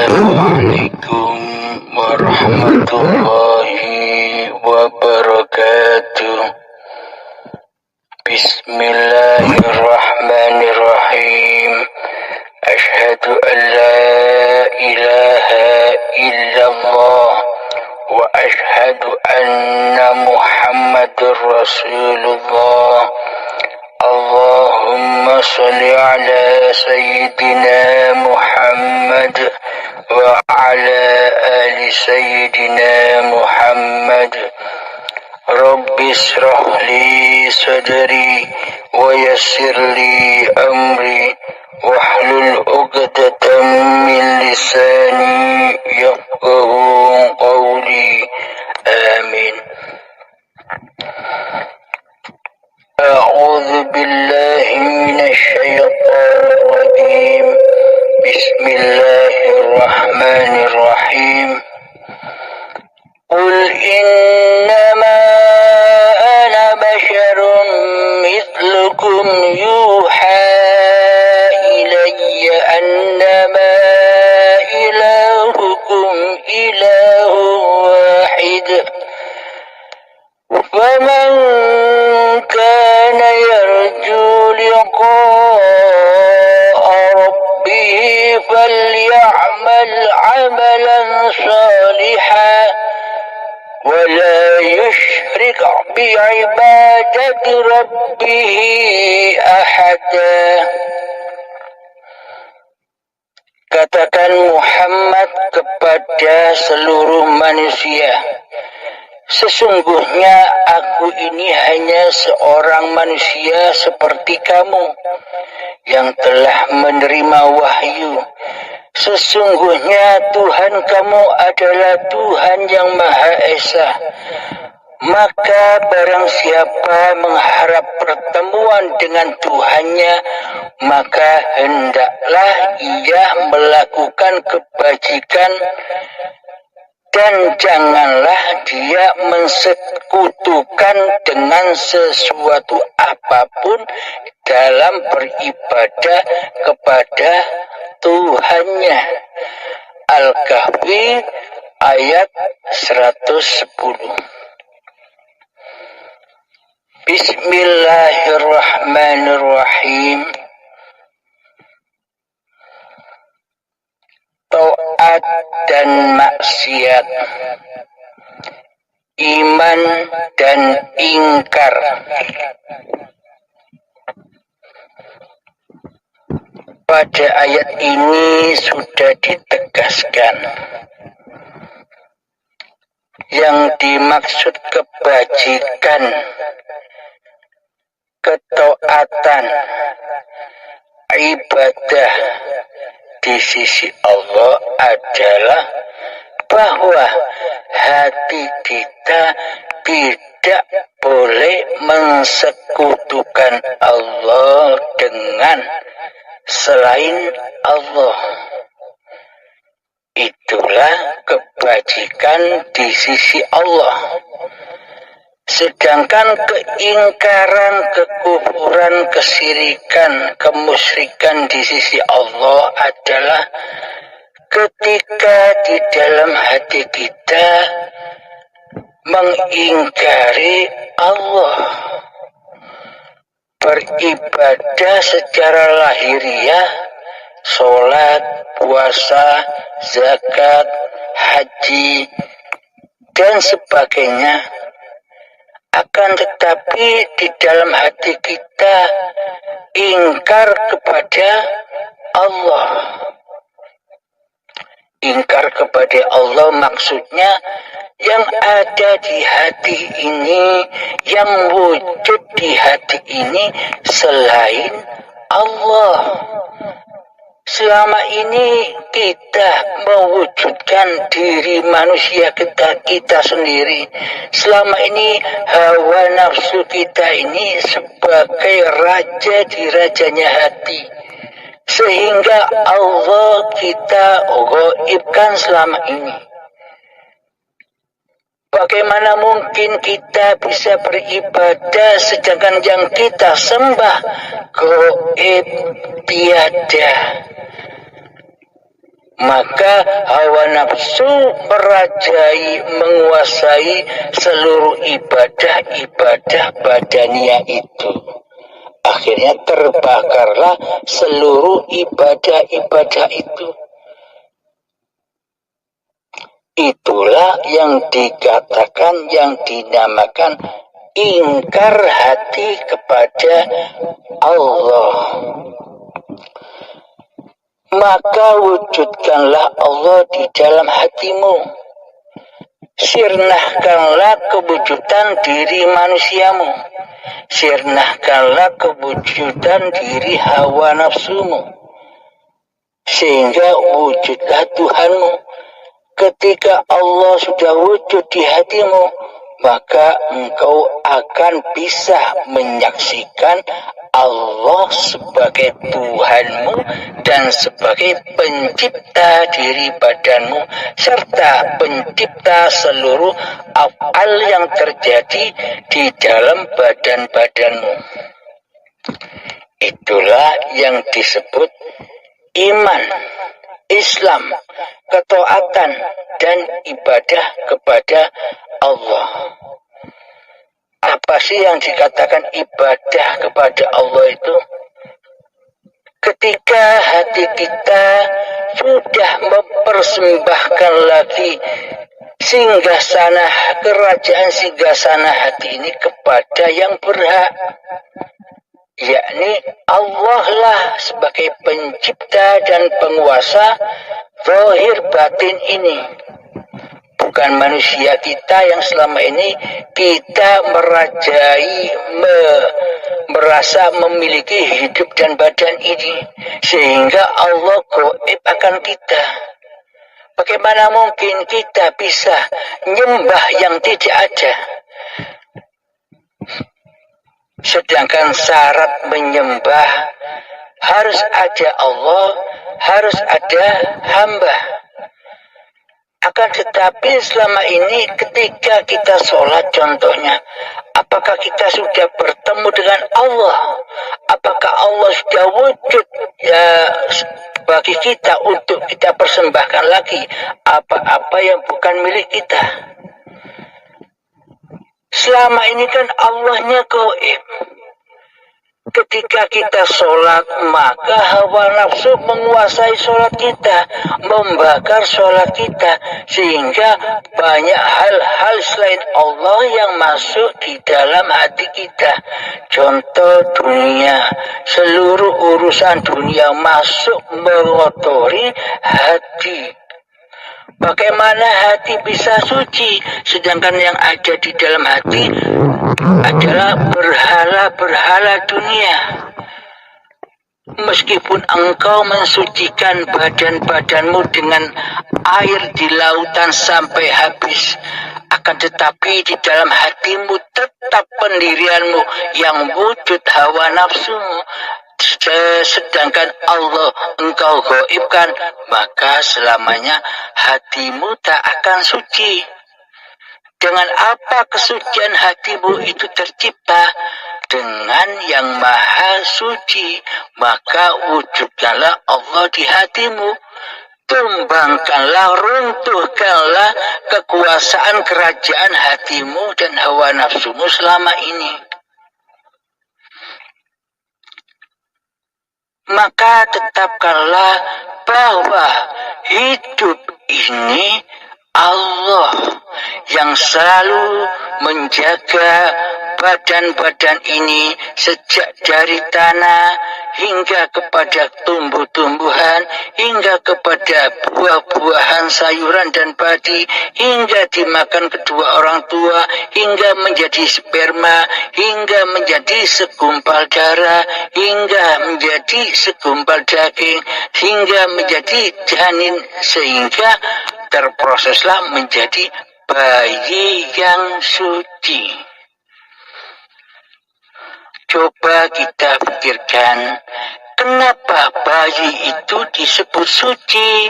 Assalamualaikum warahmatullahi wabarakatuh. Bismillahirrahmanirrahim. Ashhadu an la ilaha illallah wa ashhadu anna Muhammadur Rasulullah. Allahumma salli ala Sayyidina Muhammad wa ala ali Sayyidina Muhammad. Rabbi shrah li sadri wa yassir li amri wahlul 'uqdatam min lisani yafqahu qawli. Amin. أعوذ بالله من الشيطان الرجيم. بسم الله الرحمن الرحيم. قل إنما أنا بشر مثلكم يوحى إلي أنما إلهكم إله واحد فمن كان يرجو لقاء ربه فليعمل عملا صالحا ولا يشرك بعبادة ربه أحدا. Katakan Muhammad kepada seluruh manusia, sesungguhnya aku ini hanya seorang manusia seperti kamu yang telah menerima wahyu. Sesungguhnya Tuhan kamu adalah Tuhan yang Maha Esa. Maka barang siapa mengharap pertemuan dengan Tuhannya, maka hendaklah ia melakukan kebajikan dan janganlah dia mensekutukan dengan sesuatu apapun dalam beribadah kepada Tuhannya. Al-Kahfi ayat 110. Bismillahirrahmanirrahim. Taat dan maksiat, iman dan ingkar. Pada ayat ini sudah ditegaskan yang dimaksud kebajikan, ketaatan, ibadah di sisi Allah adalah bahwa hati kita tidak boleh mensekutukan Allah dengan selain Allah. Itulah kebajikan di sisi Allah. Sedangkan keingkaran, kekufuran, kesyirikan, kemusyrikan di sisi Allah adalah ketika di dalam hati kita mengingkari Allah, beribadah secara lahiriah, sholat, puasa, zakat, haji, dan sebagainya. Akan tetapi di dalam hati kita ingkar kepada Allah. Ingkar kepada Allah maksudnya yang ada di hati ini, yang wujud di hati ini selain Allah. Selama ini kita mewujudkan diri manusia kita sendiri. Selama ini hawa nafsu kita ini sebagai raja di rajanya hati. Sehingga Allah kita gaibkan selama ini. Bagaimana mungkin kita bisa beribadah sedangkan yang kita sembah gaib tiada? maka hawa nafsu merajai, menguasai seluruh ibadah-ibadah badania itu. Akhirnya terbakarlah seluruh ibadah-ibadah itu. Itulah yang dikatakan, yang dinamakan ingkar hati kepada Allah. Maka wujudkanlah Allah di dalam hatimu. Sirnahkanlah kewujudan diri manusiamu. Sirnahkanlah kewujudan diri hawa nafsumu. Sehingga wujudlah Tuhanmu. Ketika Allah sudah wujud di hatimu, maka engkau akan bisa menyaksikan Allah sebagai Tuhanmu dan sebagai pencipta diri badanmu serta pencipta seluruh af'al yang terjadi di dalam badan-badanmu. Itulah yang disebut iman, Islam, ketaatan dan ibadah kepada Allah. Apa sih yang dikatakan ibadah kepada Allah itu? Ketika hati kita sudah mempersembahkan lagi singgasana, kerajaan singgasana hati ini kepada yang berhak, yakni Allah lah sebagai pencipta dan penguasa zahir batin ini. Bukan manusia kita yang selama ini kita merajai, merasa memiliki hidup dan badan ini, sehingga Allah gaib akan kita. Bagaimana mungkin kita bisa nyembah yang tidak ada? Sedangkan syarat menyembah harus ada Allah, harus ada hamba. Akan tetapi selama ini ketika kita sholat contohnya, apakah kita sudah bertemu dengan Allah? Apakah Allah sudah wujud ya bagi kita untuk kita persembahkan lagi apa-apa yang bukan milik kita? Selama ini kan Allahnya gaib. Ketika kita sholat, maka hawa nafsu menguasai sholat kita, membakar sholat kita, sehingga banyak hal-hal selain Allah yang masuk di dalam hati kita. Contoh dunia, seluruh urusan dunia masuk mengotori hati. Bagaimana hati bisa suci, sedangkan yang ada di dalam hati adalah berhala-berhala dunia. Meskipun engkau mensucikan badan-badanmu dengan air di lautan sampai habis, akan tetapi di dalam hatimu tetap pendirianmu yang wujud hawa nafsumu. Sedangkan Allah engkau gaibkan, maka selamanya hatimu tak akan suci. Dengan apa kesucian hatimu itu tercipta? Dengan yang maha suci. Maka wujudkanlah Allah di hatimu. Tumbangkanlah, runtuhkanlah kekuasaan kerajaan hatimu dan hawa nafsumu selama ini. Maka tetapkanlah bahwa hidup ini Allah yang selalu menjaga badan-badan ini sejak dari tanah hingga kepada tumbuh-tumbuhan, hingga kepada buah-buahan, sayuran dan padi, hingga dimakan kedua orang tua, hingga menjadi sperma, hingga menjadi segumpal darah, hingga menjadi segumpal daging, hingga menjadi janin, sehingga terproseslah menjadi bayi yang suci. Coba kita pikirkan, kenapa bayi itu disebut suci?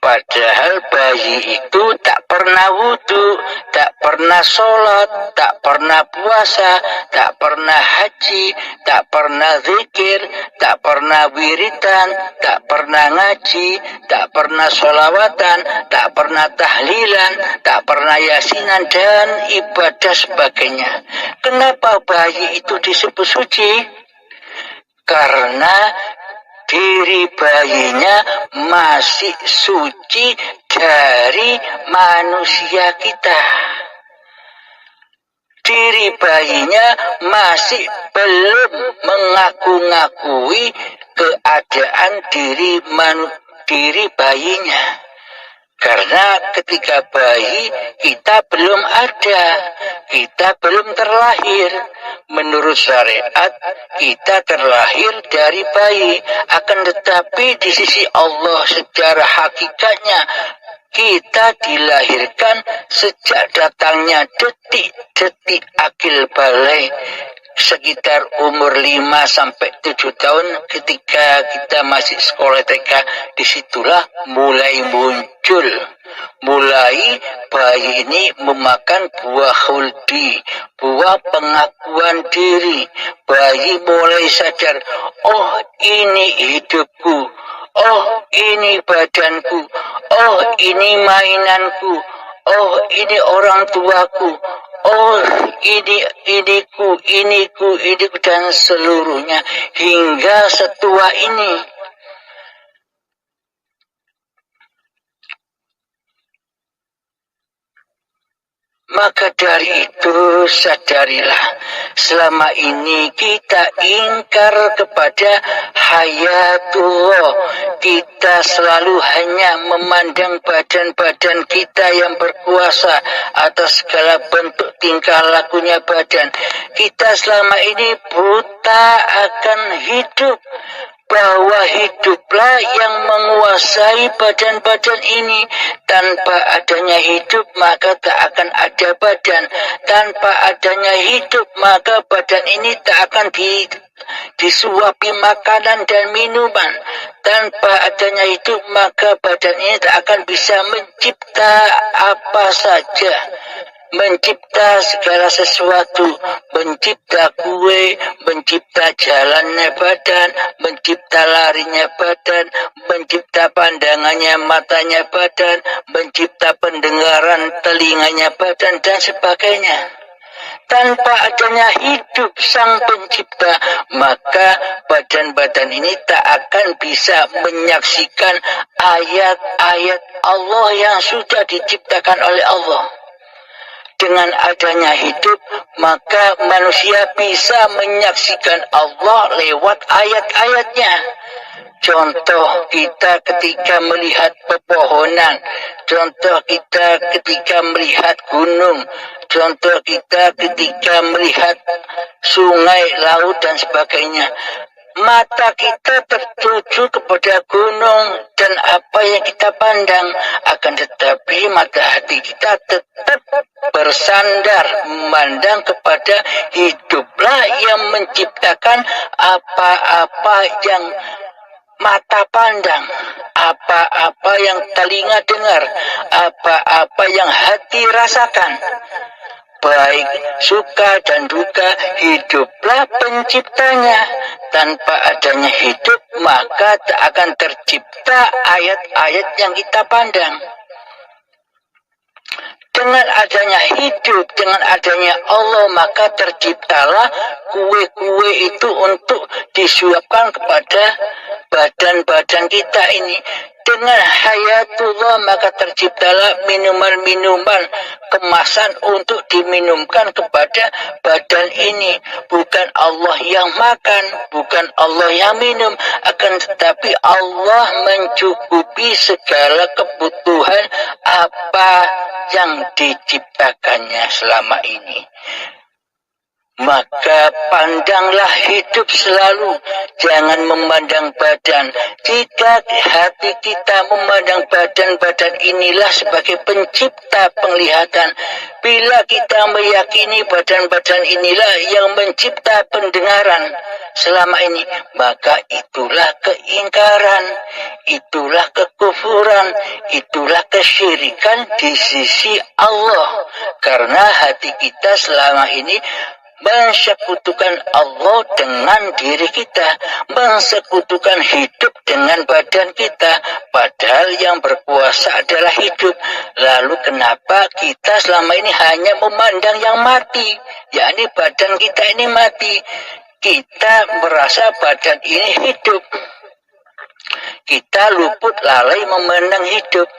Padahal bayi itu tak pernah wudhu, tak pernah sholat, tak pernah puasa, tak pernah haji, tak pernah zikir, tak pernah wiritan, tak pernah ngaji, tak pernah sholawatan, tak pernah tahlilan, tak pernah yasinan, dan ibadah sebagainya. Kenapa bayi itu disebut suci? Karena diri bayinya masih suci dari manusia kita. Diri bayinya masih belum mengaku-ngakui keadaan diri bayinya. Karena ketika bayi kita belum ada, kita belum terlahir. Menurut syariat kita terlahir dari bayi, akan tetapi di sisi Allah secara hakikatnya kita dilahirkan sejak datangnya detik-detik akil balik, sekitar umur 5 sampai 7 tahun ketika kita masih sekolah TK. Disitulah mulai muncul, mulai bayi ini memakan buah khuldi, buah pengakuan diri. Bayi mulai sadar, oh ini hidupku, oh ini badanku, oh ini mainanku, oh ini orang tuaku, oh iniku, dan seluruhnya hingga setua ini. Maka dari itu sadarilah, selama ini kita ingkar kepada hayatullah. Kita selalu hanya memandang badan-badan kita yang berkuasa atas segala bentuk tingkah lakunya badan. Kita selama ini buta akan hidup, bahwa hiduplah yang menguasai badan-badan ini. Tanpa adanya hidup maka tak akan ada badan. Tanpa adanya hidup maka badan ini tak akan disuapi makanan dan minuman. Tanpa adanya hidup maka badan ini tak akan bisa mencipta apa saja, mencipta segala sesuatu, mencipta kue, mencipta jalannya badan, mencipta larinya badan, mencipta pandangannya matanya badan, mencipta pendengaran telinganya badan, dan sebagainya. Tanpa adanya hidup sang pencipta, maka badan-badan ini tak akan bisa menyaksikan ayat-ayat Allah yang sudah diciptakan oleh Allah. Dengan adanya hidup, maka manusia bisa menyaksikan Allah lewat ayat-ayatnya. Contoh kita ketika melihat pepohonan, contoh kita ketika melihat gunung, contoh kita ketika melihat sungai, laut, dan sebagainya. Mata kita tertuju kepada gunung dan apa yang kita pandang, akan tetapi mata hati kita tetap bersandar memandang kepada hiduplah yang menciptakan apa-apa yang mata pandang, apa-apa yang telinga dengar, apa-apa yang hati rasakan. Baik suka dan duka, hiduplah penciptanya. Tanpa adanya hidup maka tak akan tercipta ayat-ayat yang kita pandang. Dengan adanya hidup, dengan adanya Allah, maka terciptalah kue-kue itu untuk disuapkan kepada badan-badan kita ini. Dengan hayatullah maka terciptalah minuman-minuman kemasan untuk diminumkan kepada badan ini. Bukan Allah yang makan, bukan Allah yang minum, akan tetapi Allah mencukupi segala kebutuhan apa yang diciptakannya selama ini. Maka pandanglah hidup selalu, jangan memandang badan. Jika hati kita memandang badan-badan inilah sebagai pencipta penglihatan, bila kita meyakini badan-badan inilah yang mencipta pendengaran selama ini, maka itulah keingkaran, itulah kekufuran, itulah kesyirikan di sisi Allah. Karena hati kita selama ini mensekutukan Allah dengan diri kita, mensekutukan hidup dengan badan kita, padahal yang berkuasa adalah hidup. Lalu kenapa kita selama ini hanya memandang yang mati, yakni badan kita ini mati? Kita merasa badan ini hidup, kita luput lalai memandang hidup.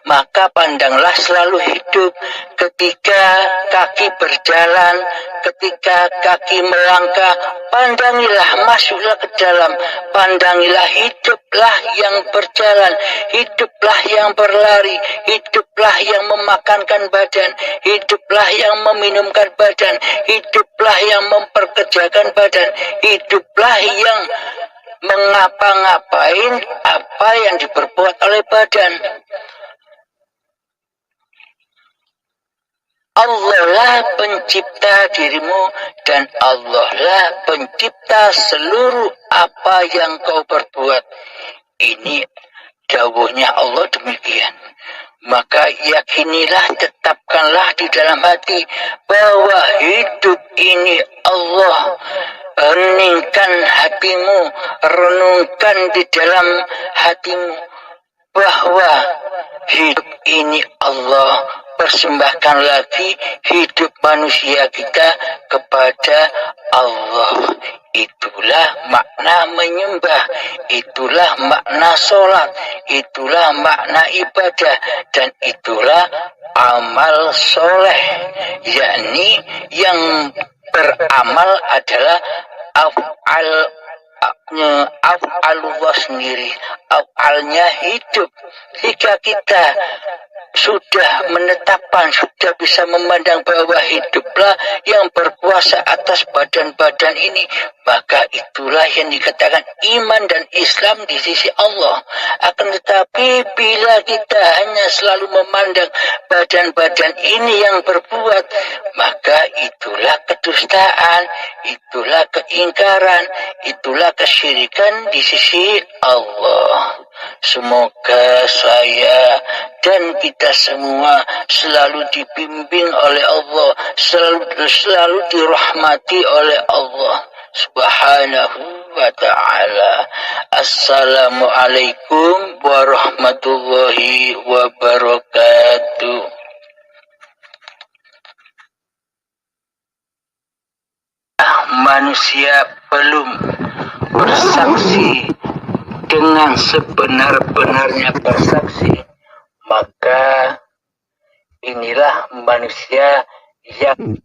Maka pandanglah selalu hidup. Ketika kaki berjalan, ketika kaki melangkah, pandangilah, masuklah ke dalam. Pandangilah, hiduplah yang berjalan, hiduplah yang berlari, hiduplah yang memakankan badan, hiduplah yang meminumkan badan, hiduplah yang memperkerjakan badan, hiduplah yang mengapa-ngapain apa yang diperbuat oleh badan. Allah lah pencipta dirimu dan Allah lah pencipta seluruh apa yang kau perbuat. Ini dawuhnya Allah demikian. Maka yakinilah, tetapkanlah di dalam hati bahwa hidup ini Allah. Heningkan hatimu, renungkan di dalam hatimu bahwa hidup ini Allah. Persembahkan lagi hidup manusia kita kepada Allah. Itulah makna menyembah, itulah makna sholat, itulah makna ibadah, dan itulah amal soleh, yakni yang beramal adalah af'alullah sendiri, af'alnya hidup. Jika kita sudah menetapkan, sudah bisa memandang bahwa hiduplah yang berkuasa atas badan-badan ini, maka itulah yang dikatakan iman dan Islam di sisi Allah. Akan tetapi bila kita hanya selalu memandang badan-badan ini yang berbuat, maka itulah kedustaan, itulah keingkaran, itulah kesyirikan di sisi Allah. Semoga saya dan kita semua selalu dibimbing oleh Allah, selalu dirahmati oleh Allah Subhanahu wa ta'ala. Assalamualaikum warahmatullahi wabarakatuh. Manusia belum bersaksi dengan sebenar-benarnya bersaksi, maka inilah manusia yang